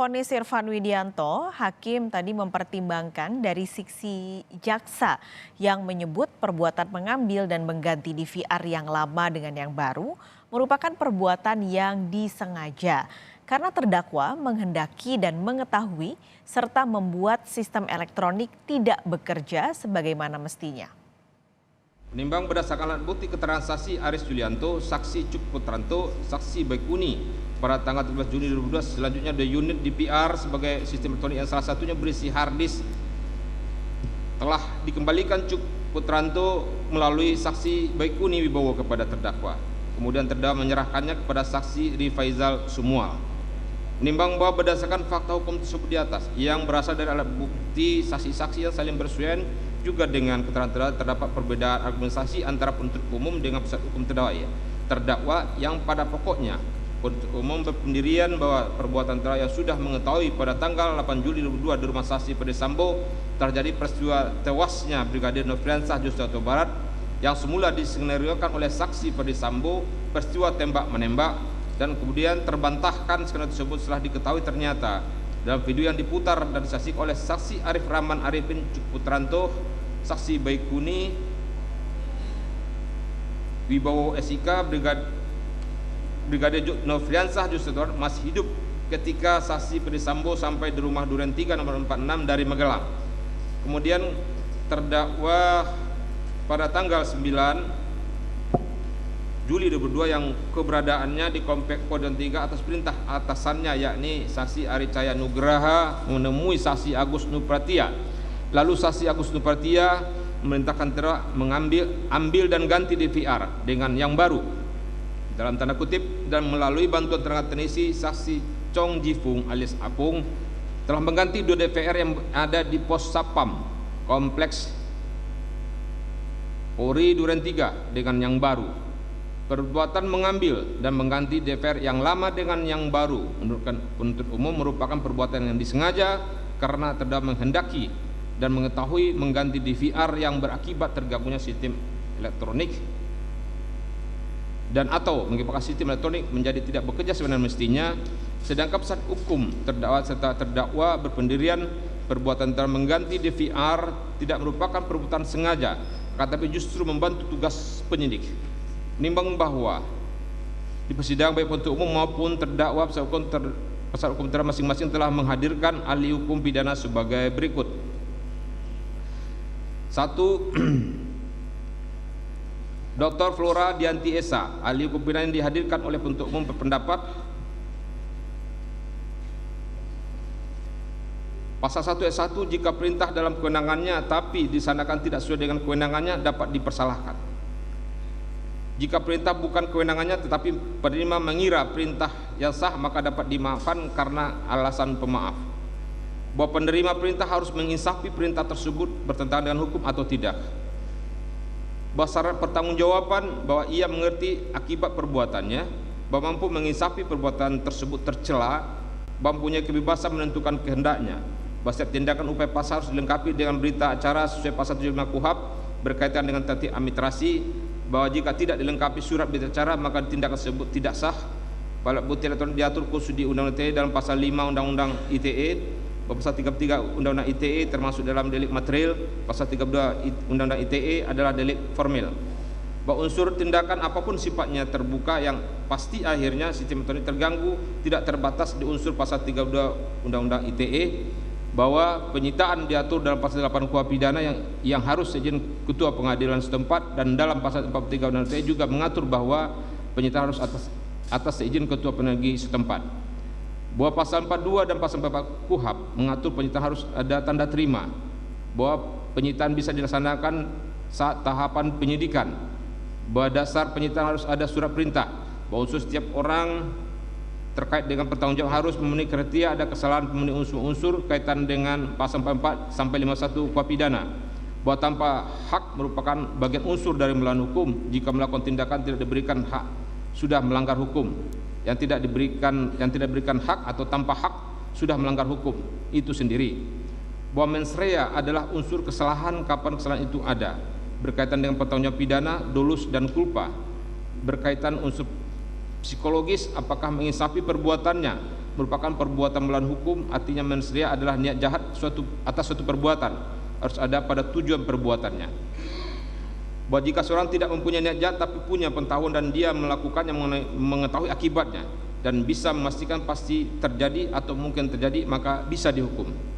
vonis Irfan Widianto, hakim tadi mempertimbangkan dari sisi jaksa yang menyebut perbuatan mengambil dan mengganti DVR yang lama dengan yang baru merupakan perbuatan yang disengaja karena terdakwa menghendaki dan mengetahui serta membuat sistem elektronik tidak bekerja sebagaimana mestinya. Menimbang berdasarkan alat bukti keterangan saksi Aris Julianto, saksi Cuk Putranto, saksi Baikuni pada tanggal 13 Juni 2012, selanjutnya the unit DVR sebagai sistem elektronik yang salah satunya berisi hard disk telah dikembalikan Cuk Putranto melalui saksi Baikuni Wibowo kepada terdakwa. Kemudian terdakwa menyerahkannya kepada saksi Rifaizal Sumual. Menimbang bahwa berdasarkan fakta hukum tersebut di atas yang berasal dari alat bukti saksi-saksi yang saling bersesuaian juga dengan keterangan terdakwa, terdapat perbedaan argumentasi antara penuntut umum dengan penasihat hukum terdakwa yang pada pokoknya penuntut umum berpendirian bahwa perbuatan terdakwa yang sudah mengetahui pada tanggal 8 Juli 2002 di rumah saksi Ferdisambo terjadi peristiwa tewasnya Brigadir Nofriansah Joshua Huta Barat yang semula disenariokan oleh saksi Ferdisambo peristiwa tembak-menembak dan kemudian terbantahkan skenario tersebut setelah diketahui ternyata dalam video yang diputar dan disaksikan oleh saksi Arif Rahman Arifin Cuk Putranto, saksi Baikuni Wibowo SIK, Brigadir Nofriansah Joshua Huta Barat masih hidup ketika saksi Ferdisambo sampai di rumah Duren 3 nomor 46 dari Magelang. Kemudian terdakwa pada tanggal 9 Juli 2002 yang keberadaannya di Komplek Kodon 3 atas perintah atasannya yakni saksi Ari Cahaya Nugraha menemui saksi Agus Nupratia. Lalu saksi Agus Nupratia memerintahkan terdakwa mengambil dan ganti DVR dengan yang baru dalam tanda kutip dan melalui bantuan tenaga teknisi saksi Chong Jifung alias Apung telah mengganti 2 DVR yang ada di pos Sapam Kompleks Polri Duren 3 dengan yang baru. Perbuatan mengambil dan mengganti DVR yang lama dengan yang baru menurut penuntut umum merupakan perbuatan yang disengaja karena terdakwa menghendaki dan mengetahui mengganti DVR yang berakibat tergabungnya sistem elektronik dan atau mengakibatkan sistem elektronik menjadi tidak bekerja sebagaimana mestinya, sedangkan penasihat hukum terdakwa serta terdakwa berpendirian perbuatan telah mengganti DVR tidak merupakan perbuatan sengaja, tetapi justru membantu tugas penyidik. Menimbang bahwa di persidangan baik penuntut umum maupun terdakwa penasihat hukum terdakwa masing-masing telah menghadirkan ahli hukum pidana sebagai berikut. 1. Dr. Flora Dianti Esa, ahli hukum pidana yang dihadirkan oleh penuntut umum berpendapat Pasal 1 ayat 1 jika perintah dalam kewenangannya tapi disanakan tidak sesuai dengan kewenangannya dapat dipersalahkan. Jika perintah bukan kewenangannya tetapi penerima mengira perintah yang sah maka dapat dimaafkan karena alasan pemaaf. Bahwa penerima perintah harus menginsafi perintah tersebut bertentangan dengan hukum atau tidak. Bahwa syarat pertanggungjawaban bahwa ia mengerti akibat perbuatannya, bahwa mampu menginsafi perbuatan tersebut tercela, bahwa mempunyai kebebasan menentukan kehendaknya. Bahwa setiap tindakan upaya paksa harus dilengkapi dengan berita acara sesuai pasal 75 KUHP berkaitan dengan tertib administrasi, bahwa jika tidak dilengkapi surat berita acara maka tindakan tersebut tidak sah. Alat bukti elektronik diatur khusus di Undang-Undang ITE dalam pasal 5 Undang-Undang ITE, pasal 33 Undang-Undang ITE termasuk dalam delik material, pasal 32 Undang-Undang ITE adalah delik formil. Bahwa unsur tindakan apapun sifatnya terbuka yang pasti akhirnya sistem elektronik terganggu tidak terbatas di unsur pasal 32 Undang-Undang ITE, bahwa penyitaan diatur dalam pasal 8 KUHP pidana yang harus seizin ketua pengadilan setempat, dan dalam pasal 43 Undang-Undang ITE juga mengatur bahwa penyitaan harus atas seizin ketua pengadilan setempat. Bahwa pasal 42 dan pasal 44 KUHP mengatur penyitaan harus ada tanda terima, bahwa penyitaan bisa dilaksanakan saat tahapan penyidikan, bahwa dasar penyitaan harus ada surat perintah, bahwa unsur setiap orang terkait dengan pertanggungjawaban harus memenuhi kriteria ada kesalahan memenuhi unsur-unsur kaitan dengan pasal 44 sampai 51 KUHP pidana, bahwa tanpa hak merupakan bagian unsur dari melawan hukum. Jika melakukan tindakan tidak diberikan hak sudah melanggar hukum, yang tidak diberikan hak atau tanpa hak sudah melanggar hukum itu sendiri. Bahwa mens rea adalah unsur kesalahan kapan kesalahan itu ada, berkaitan dengan pertanggungjawaban pidana, dolus dan culpa, berkaitan unsur psikologis apakah menginsafi perbuatannya, merupakan perbuatan melawan hukum, artinya mensrea adalah niat jahat atas suatu perbuatan, harus ada pada tujuan perbuatannya. Bahwa jika seorang tidak mempunyai niat jahat tapi punya pengetahuan dan dia melakukannya mengetahui akibatnya dan bisa memastikan pasti terjadi atau mungkin terjadi, maka bisa dihukum.